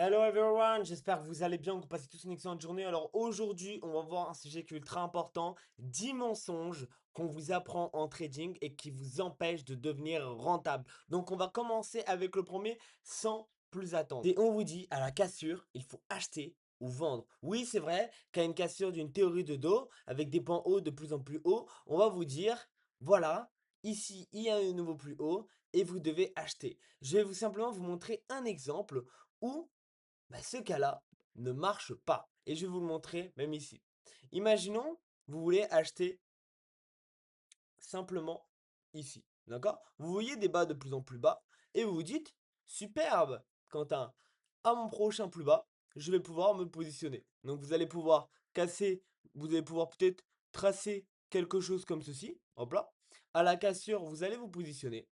Hello everyone, j'espère que vous allez bien, que vous passez tous une excellente journée. Alors aujourd'hui, on va voir un sujet qui est ultra important, 10 mensonges qu'on vous apprend en trading et qui vous empêchent de devenir rentable. Donc on va commencer avec le premier sans plus attendre. Et on vous dit, à la cassure, il faut acheter ou vendre. Oui, c'est vrai qu'à une cassure d'une théorie de dos, avec des points hauts de plus en plus hauts, on va vous dire, voilà, ici il y a un nouveau plus haut et vous devez acheter. Je vais simplement vous montrer un exemple où ce cas-là ne marche pas. Et je vais vous le montrer même ici. Imaginons, vous voulez acheter simplement ici. D'accord? Vous voyez des bas de plus en plus bas et vous vous dites, superbe, Quentin, à mon prochain plus bas, je vais pouvoir me positionner. Donc vous allez pouvoir casser, vous allez pouvoir peut-être tracer quelque chose comme ceci. Hop là. À la cassure, vous allez vous positionner.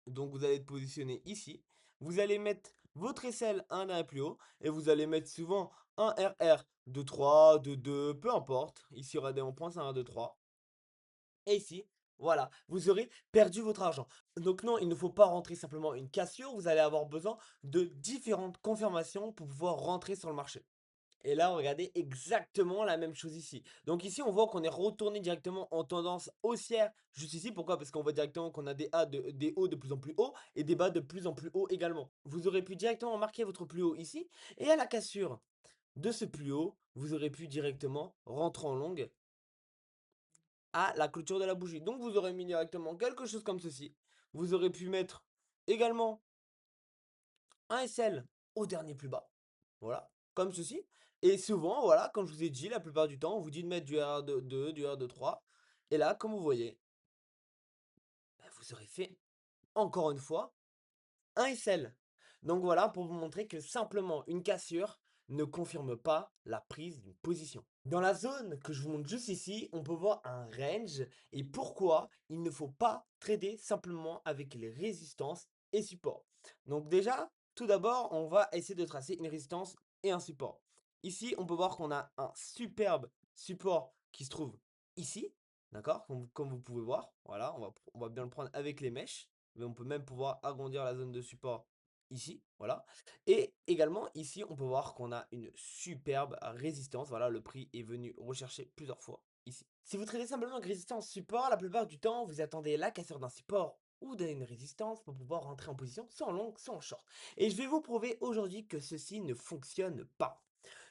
Donc vous allez être positionné ici. Vous allez mettre votre aisselle un derrière plus haut. Et vous allez mettre souvent un RR de 3, de 2, peu importe. Ici, il y aura des en points, c'est un 2, 3. Et ici, voilà, vous aurez perdu votre argent. Donc non, il ne faut pas rentrer simplement une cassure. Vous allez avoir besoin de différentes confirmations pour pouvoir rentrer sur le marché. Et là, regardez exactement la même chose ici. Donc ici, on voit qu'on est retourné directement en tendance haussière juste ici. Pourquoi? Parce qu'on voit directement qu'on a des hauts de plus en plus hauts et des bas de plus en plus hauts également. Vous aurez pu directement marquer votre plus haut ici. Et à la cassure de ce plus haut, vous aurez pu directement rentrer en longue à la clôture de la bougie. Donc vous aurez mis directement quelque chose comme ceci. Vous aurez pu mettre également un SL au dernier plus bas. Voilà, comme ceci. Et souvent, voilà, comme je vous ai dit, la plupart du temps, on vous dit de mettre du R2, du R2-3. Et là, comme vous voyez, vous aurez fait, encore une fois, un SL. Donc voilà, pour vous montrer que simplement une cassure ne confirme pas la prise d'une position. Dans la zone que je vous montre juste ici, on peut voir un range et pourquoi il ne faut pas trader simplement avec les résistances et supports. Donc déjà, tout d'abord, on va essayer de tracer une résistance et un support. Ici, on peut voir qu'on a un superbe support qui se trouve ici, d'accord? Comme vous pouvez voir, voilà, on va bien le prendre avec les mèches, mais on peut même pouvoir agrandir la zone de support ici, voilà. Et également, ici, on peut voir qu'on a une superbe résistance. Voilà, le prix est venu rechercher plusieurs fois ici. Si vous tradez simplement avec résistance support, la plupart du temps, vous attendez la cassure d'un support ou d'une résistance pour pouvoir rentrer en position, soit en long, soit en short. Et je vais vous prouver aujourd'hui que ceci ne fonctionne pas.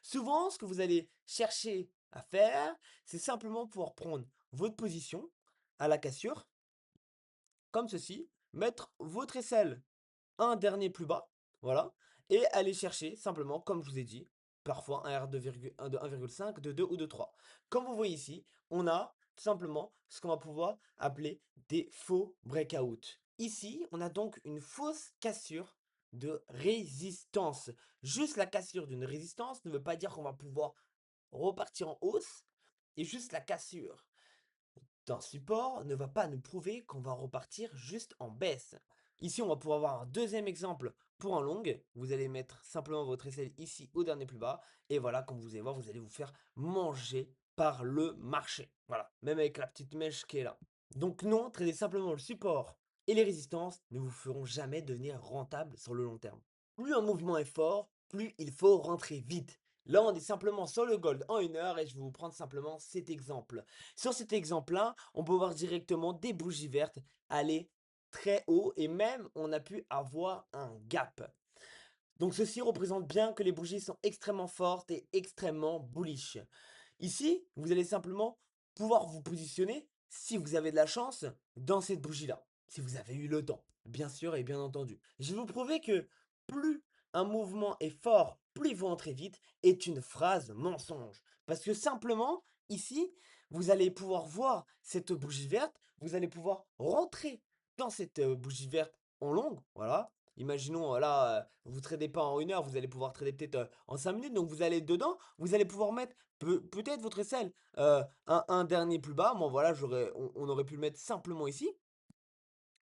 Souvent, ce que vous allez chercher à faire, c'est simplement pouvoir prendre votre position à la cassure, comme ceci, mettre votre aisselle un dernier plus bas, voilà, et aller chercher simplement, comme je vous ai dit, parfois un R de 1,5, de 2 ou de 3. Comme vous voyez ici, on a tout simplement ce qu'on va pouvoir appeler des faux breakouts. Ici, on a donc une fausse cassure de résistance. Juste la cassure d'une résistance ne veut pas dire qu'on va pouvoir repartir en hausse, et juste la cassure d'un support ne va pas nous prouver qu'on va repartir juste en baisse. Ici, on va pouvoir avoir un deuxième exemple pour un long. Vous allez mettre simplement votre aisselle ici au dernier plus bas. Et voilà, comme vous allez voir, vous allez vous faire manger par le marché. Voilà, même avec la petite mèche qui est là. Donc non, trader simplement le support et les résistances ne vous feront jamais devenir rentable sur le long terme. Plus un mouvement est fort, plus il faut rentrer vite. Là, on est simplement sur le gold en 1 heure et je vais vous prendre simplement cet exemple. Sur cet exemple-là, on peut voir directement des bougies vertes aller très haut et même on a pu avoir un gap. Donc ceci représente bien que les bougies sont extrêmement fortes et extrêmement bullish. Ici, vous allez simplement pouvoir vous positionner, si vous avez de la chance, dans cette bougie-là. Si vous avez eu le temps, bien sûr et bien entendu. Je vais vous prouver que plus un mouvement est fort, plus il faut entrer vite, est une phrase mensonge. Parce que simplement, ici, vous allez pouvoir voir cette bougie verte, vous allez pouvoir rentrer dans cette bougie verte en longue, voilà. Imaginons, voilà, vous tradez pas en 1 heure, vous allez pouvoir trader peut-être en 5 minutes, donc vous allez être dedans, vous allez pouvoir mettre peut-être votre aisselle un dernier plus bas. Moi, voilà, on aurait pu le mettre simplement ici,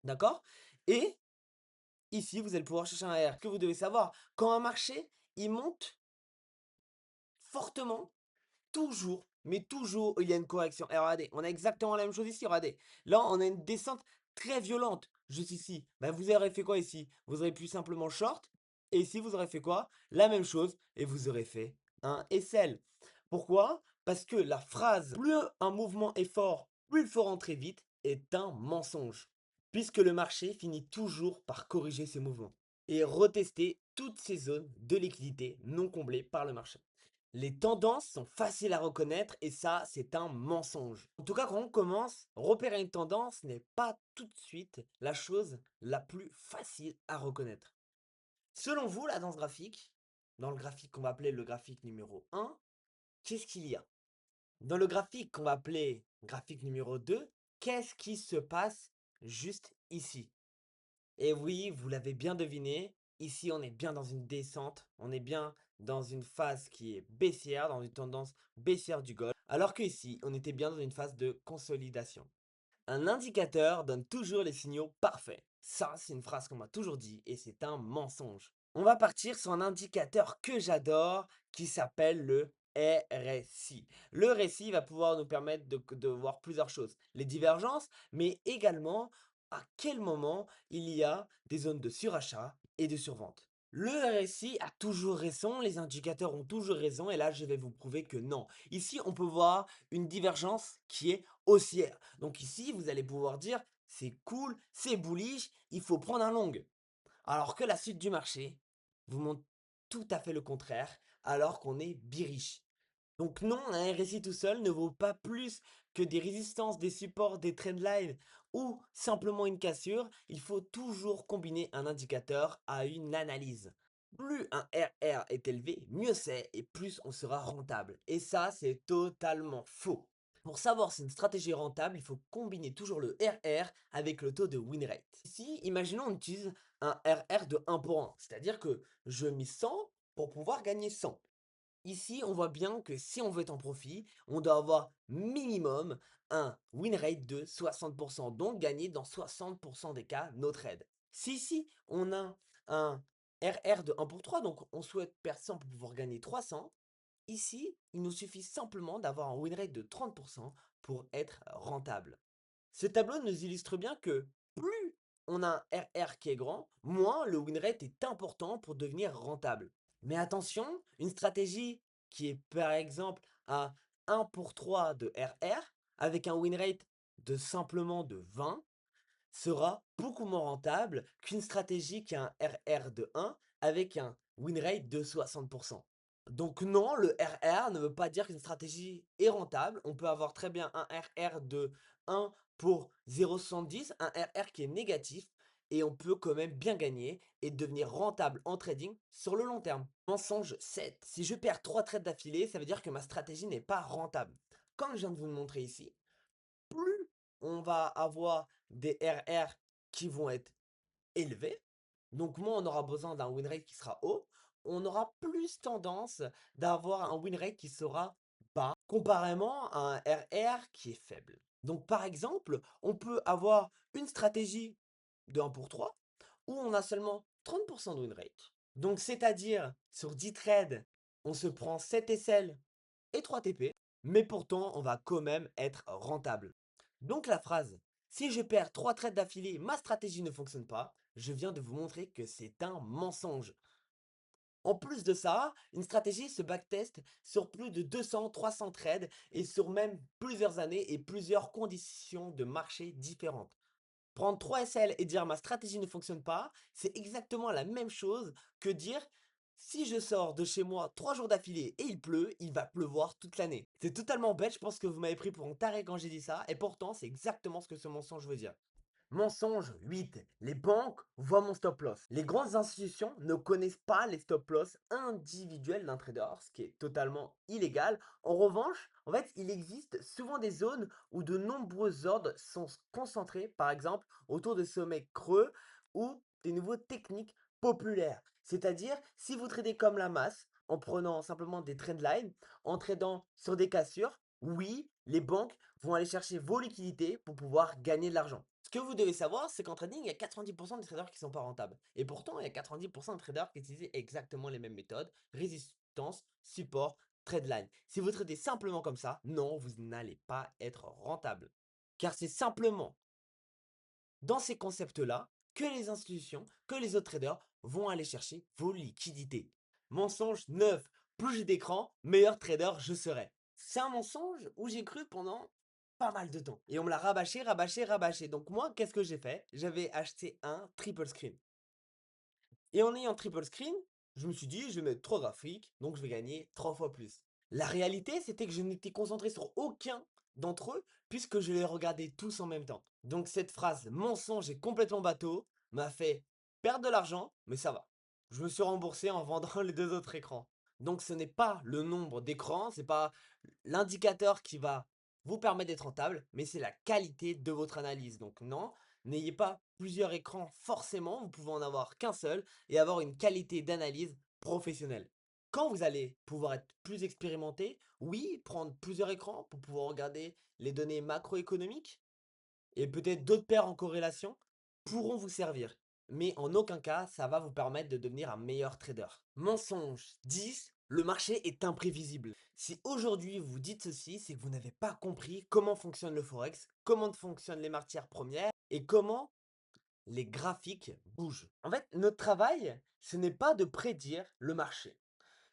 d'accord? Et ici, vous allez pouvoir chercher un R. Ce que vous devez savoir, quand un marché, il monte fortement, toujours, mais toujours, il y a une correction. Et regardez, on a exactement la même chose ici, regardez. Là, on a une descente très violente, juste ici. Bah, vous aurez fait quoi ici? Vous aurez pu simplement short, Et ici, vous aurez fait quoi? La même chose et vous aurez fait un SL. Pourquoi? Parce que la phrase plus un mouvement est fort, plus il faut rentrer vite est un mensonge. Puisque le marché finit toujours par corriger ses mouvements et retester toutes ces zones de liquidité non comblées par le marché. Les tendances sont faciles à reconnaître et ça, c'est un mensonge. En tout cas, quand on commence, repérer une tendance n'est pas tout de suite la chose la plus facile à reconnaître. Selon vous, là, dans ce graphique, dans le graphique qu'on va appeler le graphique numéro 1, qu'est-ce qu'il y a? Dans le graphique qu'on va appeler graphique numéro 2, qu'est-ce qui se passe juste ici? Et oui, vous l'avez bien deviné, ici on est bien dans une descente, on est bien dans une phase qui est baissière, dans une tendance baissière du Gold, alors que ici on était bien dans une phase de consolidation. Un indicateur donne toujours les signaux parfaits. Ça, c'est une phrase qu'on m'a toujours dit et c'est un mensonge. On va partir sur un indicateur que j'adore qui s'appelle le RSI. Le RSI va pouvoir nous permettre de voir plusieurs choses. Les divergences, mais également à quel moment il y a des zones de surachat et de survente. Le RSI a toujours raison, les indicateurs ont toujours raison, et là je vais vous prouver que non. Ici, on peut voir une divergence qui est haussière. Donc ici, vous allez pouvoir dire, c'est cool, c'est bullish, il faut prendre un long. Alors que la suite du marché vous montre tout à fait le contraire, alors qu'on est bearish. Donc non, un RSI tout seul ne vaut pas plus que des résistances, des supports, des trendlines ou simplement une cassure. Il faut toujours combiner un indicateur à une analyse. Plus un RR est élevé, mieux c'est et plus on sera rentable. Et ça, c'est totalement faux. Pour savoir si une stratégie est rentable, il faut combiner toujours le RR avec le taux de win rate. Ici, imaginons on utilise un RR de 1 pour 1, c'est-à-dire que je mise 100 pour pouvoir gagner 100. Ici, on voit bien que si on veut être en profit, on doit avoir minimum un win rate de 60%, donc gagner dans 60% des cas nos trades. Si ici, on a un RR de 1 pour 3, donc on souhaite perdre 100 pour pouvoir gagner 300, ici, il nous suffit simplement d'avoir un win rate de 30% pour être rentable. Ce tableau nous illustre bien que plus on a un RR qui est grand, moins le win rate est important pour devenir rentable. Mais attention, une stratégie qui est par exemple à 1 pour 3 de RR, avec un win rate de simplement de 20, sera beaucoup moins rentable qu'une stratégie qui a un RR de 1 avec un win rate de 60%. Donc non, le RR ne veut pas dire qu'une stratégie est rentable. On peut avoir très bien un RR de 1 pour 0,70, un RR qui est négatif, et on peut quand même bien gagner et devenir rentable en trading sur le long terme. Mensonge 7. Si je perds 3 trades d'affilée, ça veut dire que ma stratégie n'est pas rentable. Comme je viens de vous le montrer ici, plus on va avoir des RR qui vont être élevés, donc moins on aura besoin d'un win rate qui sera haut, on aura plus tendance d'avoir un win rate qui sera bas, comparément à un RR qui est faible. Donc par exemple, on peut avoir une stratégie de 1 pour 3 où on a seulement 30% de win rate. Donc c'est-à-dire sur 10 trades, on se prend 7 SL et 3 TP, mais pourtant on va quand même être rentable. Donc la phrase si je perds 3 trades d'affilée, ma stratégie ne fonctionne pas, je viens de vous montrer que c'est un mensonge. En plus de ça, une stratégie se backtest sur plus de 200-300 trades et sur même plusieurs années et plusieurs conditions de marché différentes. Prendre 3 SL et dire ma stratégie ne fonctionne pas, c'est exactement la même chose que dire si je sors de chez moi 3 jours d'affilée et il pleut, il va pleuvoir toute l'année. C'est totalement bête, je pense que vous m'avez pris pour un taré quand j'ai dit ça, et pourtant c'est exactement ce que ce mensonge veut dire. Mensonge 8. Les banques voient mon stop loss. Les grandes institutions ne connaissent pas les stop loss individuels d'un trader, ce qui est totalement illégal. En revanche, en fait, il existe souvent des zones où de nombreux ordres sont concentrés, par exemple, autour de sommets creux ou des niveaux techniques populaires. C'est-à-dire, si vous tradez comme la masse, en prenant simplement des trendlines, en tradant sur des cassures, oui, les banques vont aller chercher vos liquidités pour pouvoir gagner de l'argent. Ce que vous devez savoir, c'est qu'en trading, il y a 90% des traders qui ne sont pas rentables. Et pourtant, il y a 90% de traders qui utilisent exactement les mêmes méthodes, résistance, support, trade Si vous tradez simplement comme ça, non, vous n'allez pas être rentable. Car c'est simplement dans ces concepts-là que les institutions, que les autres traders vont aller chercher vos liquidités. Mensonge 9. Plus j'ai d'écran, meilleur trader je serai. C'est un mensonge où j'ai cru pendant pas mal de temps. Et on me l'a rabâché, rabâché, rabâché. Donc moi, qu'est-ce que j'ai fait? J'avais acheté un triple screen. Et en ayant triple screen, je me suis dit, je vais mettre 3 graphiques, donc je vais gagner 3 fois plus. La réalité, c'était que je n'étais concentré sur aucun d'entre eux, puisque je les regardais tous en même temps. Donc cette phrase mensonge et complètement bateau m'a fait perdre de l'argent, mais ça va. Je me suis remboursé en vendant les deux autres écrans. Donc ce n'est pas le nombre d'écrans, c'est pas l'indicateur qui va vous permettre d'être rentable, mais c'est la qualité de votre analyse. Donc non, n'ayez pas plusieurs écrans forcément, vous pouvez en avoir qu'un seul et avoir une qualité d'analyse professionnelle. Quand vous allez pouvoir être plus expérimenté, oui, prendre plusieurs écrans pour pouvoir regarder les données macroéconomiques et peut-être d'autres paires en corrélation pourront vous servir. Mais en aucun cas, ça va vous permettre de devenir un meilleur trader. Mensonge 10, le marché est imprévisible. Si aujourd'hui vous dites ceci, c'est que vous n'avez pas compris comment fonctionne le Forex, comment fonctionnent les matières premières et comment les graphiques bougent. En fait, notre travail, ce n'est pas de prédire le marché.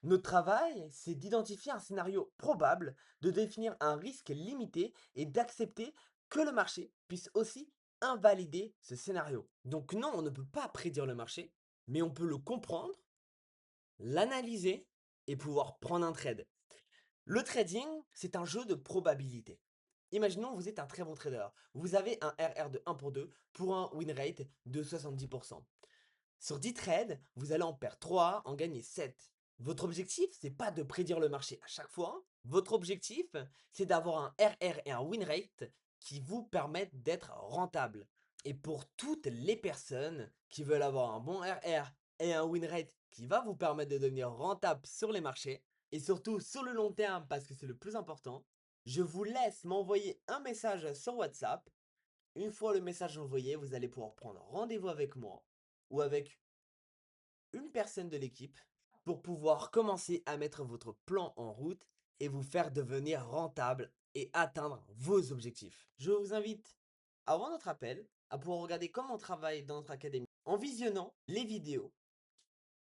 Notre travail, c'est d'identifier un scénario probable, de définir un risque limité et d'accepter que le marché puisse aussi invalider ce scénario. Donc non, on ne peut pas prédire le marché, mais on peut le comprendre, l'analyser et pouvoir prendre un trade. Le trading, c'est un jeu de probabilité. Imaginons vous êtes un très bon trader. Vous avez un RR de 1 pour 2 pour un win rate de 70%. Sur 10 trades, vous allez en perdre 3, en gagner 7. Votre objectif, c'est pas de prédire le marché à chaque fois. Votre objectif, c'est d'avoir un RR et un win rate qui vous permettent d'être rentable. Et pour toutes les personnes qui veulent avoir un bon RR et un win rate qui va vous permettre de devenir rentable sur les marchés, et surtout sur le long terme parce que c'est le plus important, je vous laisse m'envoyer un message sur WhatsApp. Une fois le message envoyé, vous allez pouvoir prendre rendez-vous avec moi ou avec une personne de l'équipe pour pouvoir commencer à mettre votre plan en route et vous faire devenir rentable et atteindre vos objectifs. Je vous invite, avant notre appel, à pouvoir regarder comment on travaille dans notre académie en visionnant les vidéos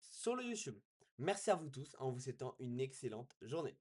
sur le YouTube. Merci à vous tous en vous souhaitant une excellente journée.